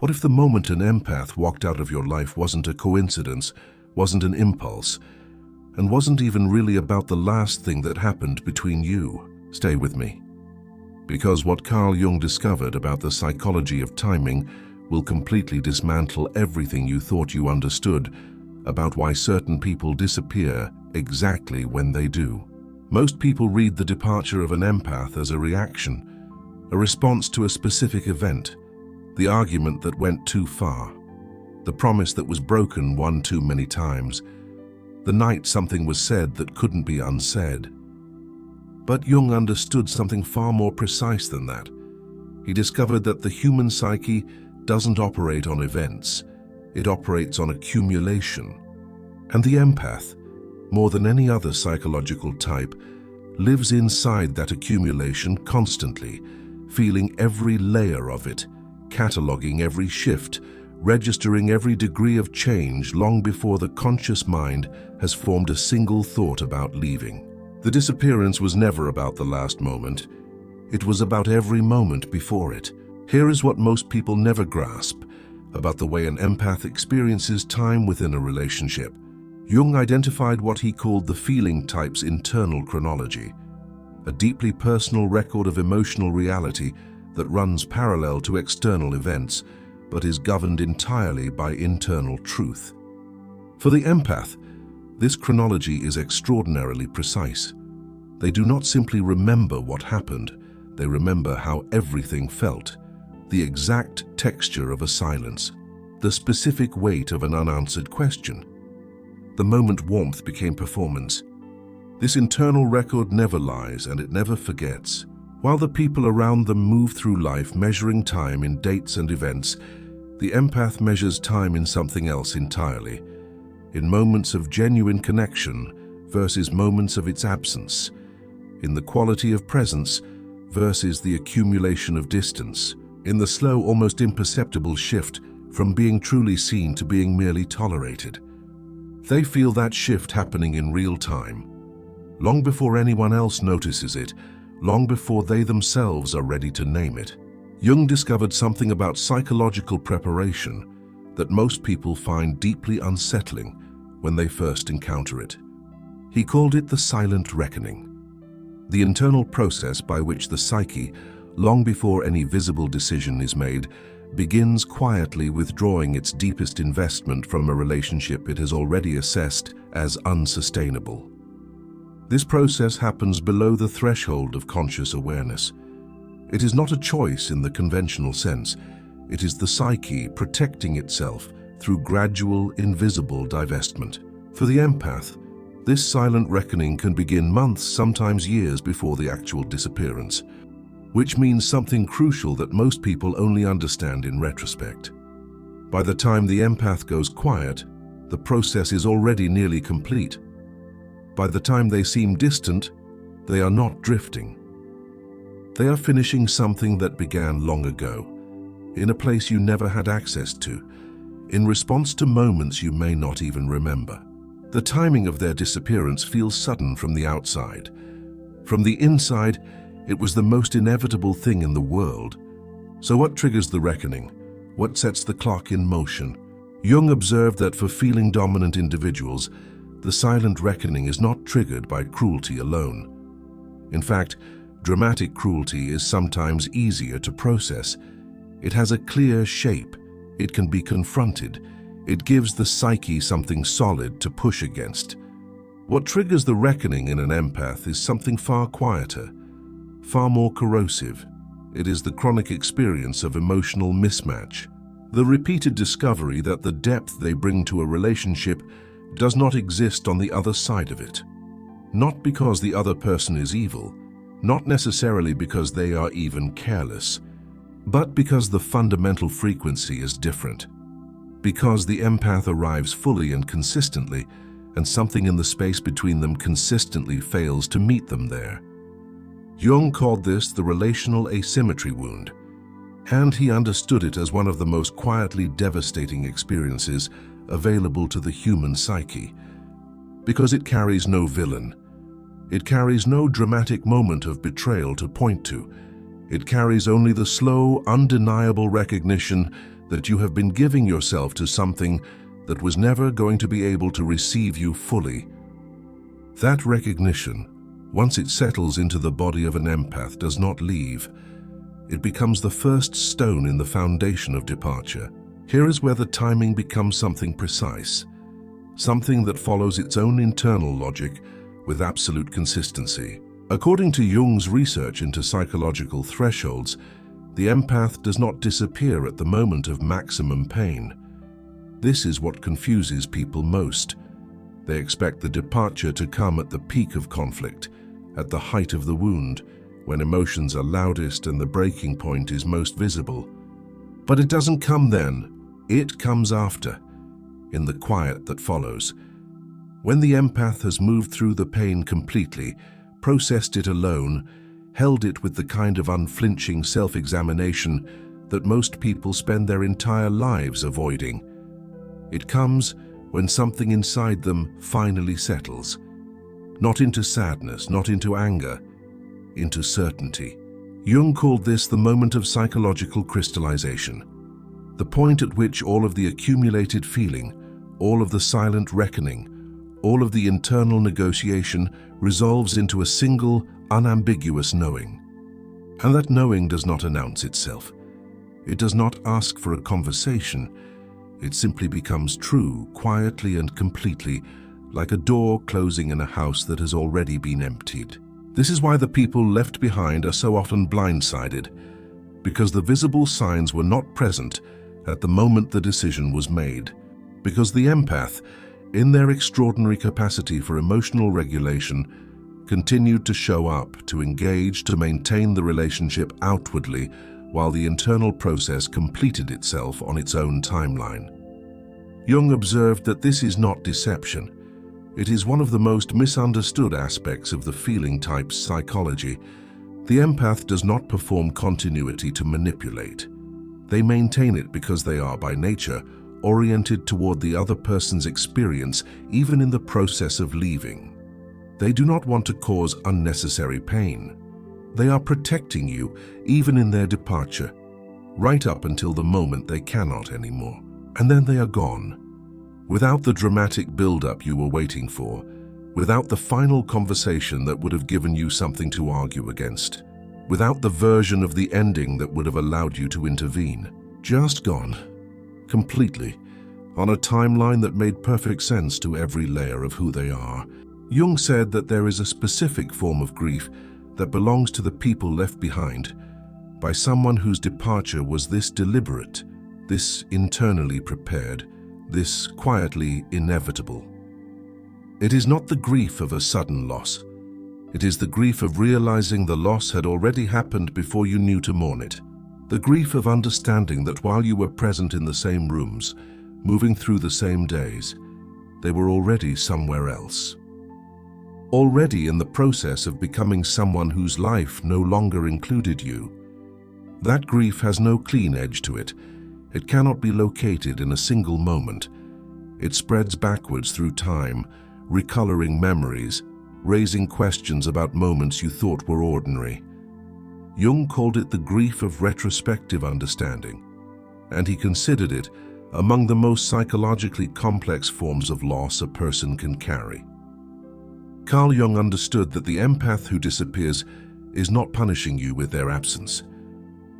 What if the moment an empath walked out of your life wasn't a coincidence, wasn't an impulse, and wasn't even really about the last thing that happened between you? Stay with me. Because what Carl Jung discovered about the psychology of timing will completely dismantle everything you thought you understood about why certain people disappear exactly when they do. Most people read the departure of an empath as a reaction, a response to a specific event, the argument that went too far, the promise that was broken one too many times, the night something was said that couldn't be unsaid. But Jung understood something far more precise than that. He discovered that the human psyche doesn't operate on events, it operates on accumulation. And the empath, more than any other psychological type, lives inside that accumulation constantly, feeling every layer of it, cataloging every shift, registering every degree of change long before the conscious mind has formed a single thought about leaving. The disappearance was never about the last moment. It was about every moment before it. Here is what most people never grasp about the way an empath experiences time within a relationship. Jung identified what he called the feeling type's internal chronology, a deeply personal record of emotional reality that runs parallel to external events, but is governed entirely by internal truth. For the empath, this chronology is extraordinarily precise. They do not simply remember what happened, they remember how everything felt, the exact texture of a silence, the specific weight of an unanswered question. The moment warmth became performance. This internal record never lies and it never forgets. While the people around them move through life measuring time in dates and events, the empath measures time in something else entirely, in moments of genuine connection versus moments of its absence, in the quality of presence versus the accumulation of distance, in the slow, almost imperceptible shift from being truly seen to being merely tolerated. They feel that shift happening in real time, long before anyone else notices it, long before they themselves are ready to name it. Jung discovered something about psychological preparation that most people find deeply unsettling when they first encounter it. He called it the silent reckoning, the internal process by which the psyche, long before any visible decision is made, begins quietly withdrawing its deepest investment from a relationship it has already assessed as unsustainable. This process happens below the threshold of conscious awareness. It is not a choice in the conventional sense. It is the psyche protecting itself through gradual, invisible divestment. For the empath, this silent reckoning can begin months, sometimes years before the actual disappearance, which means something crucial that most people only understand in retrospect. By the time the empath goes quiet, the process is already nearly complete. By the time they seem distant, they are not drifting. They are finishing something that began long ago, in a place you never had access to, in response to moments you may not even remember. The timing of their disappearance feels sudden from the outside. From the inside, it was the most inevitable thing in the world. So what triggers the reckoning? What sets the clock in motion? Jung observed that for feeling dominant individuals, the silent reckoning is not triggered by cruelty alone. In fact, dramatic cruelty is sometimes easier to process. It has a clear shape. It can be confronted. It gives the psyche something solid to push against. What triggers the reckoning in an empath is something far quieter, far more corrosive. It is the chronic experience of emotional mismatch, the repeated discovery that the depth they bring to a relationship does not exist on the other side of it. Not because the other person is evil, not necessarily because they are even careless, but because the fundamental frequency is different. Because the empath arrives fully and consistently, and something in the space between them consistently fails to meet them there. Jung called this the relational asymmetry wound, and he understood it as one of the most quietly devastating experiences available to the human psyche, because it carries no villain. It carries no dramatic moment of betrayal to point to. It carries only the slow, undeniable recognition that you have been giving yourself to something that was never going to be able to receive you fully. That recognition, once it settles into the body of an empath, does not leave. It becomes the first stone in the foundation of departure. Here is where the timing becomes something precise, something that follows its own internal logic with absolute consistency. According to Jung's research into psychological thresholds, the empath does not disappear at the moment of maximum pain. This is what confuses people most. They expect the departure to come at the peak of conflict, at the height of the wound, when emotions are loudest and the breaking point is most visible. But it doesn't come then. It comes after, in the quiet that follows. When the empath has moved through the pain completely, processed it alone, held it with the kind of unflinching self-examination that most people spend their entire lives avoiding. It comes when something inside them finally settles. Not into sadness, not into anger, into certainty. Jung called this the moment of psychological crystallization, the point at which all of the accumulated feeling, all of the silent reckoning, all of the internal negotiation resolves into a single, unambiguous knowing. And that knowing does not announce itself. It does not ask for a conversation. It simply becomes true, quietly and completely, like a door closing in a house that has already been emptied. This is why the people left behind are so often blindsided, because the visible signs were not present at the moment the decision was made. Because the empath, in their extraordinary capacity for emotional regulation, continued to show up, to engage, to maintain the relationship outwardly, while the internal process completed itself on its own timeline. Jung observed that this is not deception. It is one of the most misunderstood aspects of the feeling type's psychology. The empath does not perform continuity to manipulate. They maintain it because they are, by nature, oriented toward the other person's experience, even in the process of leaving. They do not want to cause unnecessary pain. They are protecting you, even in their departure, right up until the moment they cannot anymore. And then they are gone, without the dramatic build-up you were waiting for, without the final conversation that would have given you something to argue against, without the version of the ending that would have allowed you to intervene. Just gone, completely, on a timeline that made perfect sense to every layer of who they are. Jung said that there is a specific form of grief that belongs to the people left behind by someone whose departure was this deliberate, this internally prepared, this quietly inevitable. It is not the grief of a sudden loss. It is the grief of realizing the loss had already happened before you knew to mourn it. The grief of understanding that while you were present in the same rooms, moving through the same days, they were already somewhere else. Already in the process of becoming someone whose life no longer included you. That grief has no clean edge to it. It cannot be located in a single moment. It spreads backwards through time, recoloring memories, raising questions about moments you thought were ordinary. Jung called it the grief of retrospective understanding, and he considered it among the most psychologically complex forms of loss a person can carry. Carl Jung understood that the empath who disappears is not punishing you with their absence.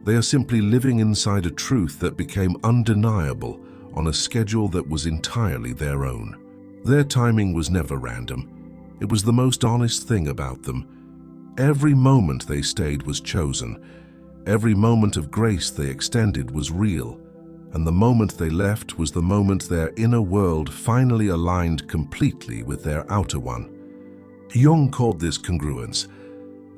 They are simply living inside a truth that became undeniable on a schedule that was entirely their own. Their timing was never random. It was the most honest thing about them. Every moment they stayed was chosen. Every moment of grace they extended was real. And the moment they left was the moment their inner world finally aligned completely with their outer one. Jung called this congruence,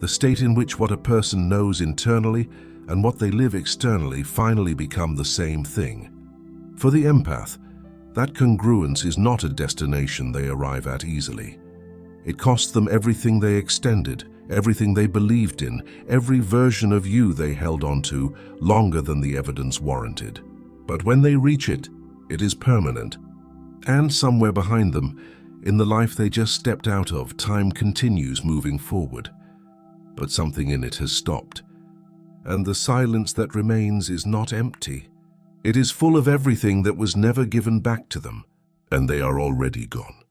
the state in which what a person knows internally and what they live externally finally become the same thing. For the empath, that congruence is not a destination they arrive at easily. It costs them everything they extended, everything they believed in, every version of you they held onto longer than the evidence warranted. But when they reach it, it is permanent. And somewhere behind them, in the life they just stepped out of, time continues moving forward. But something in it has stopped. And the silence that remains is not empty. It is full of everything that was never given back to them, and they are already gone.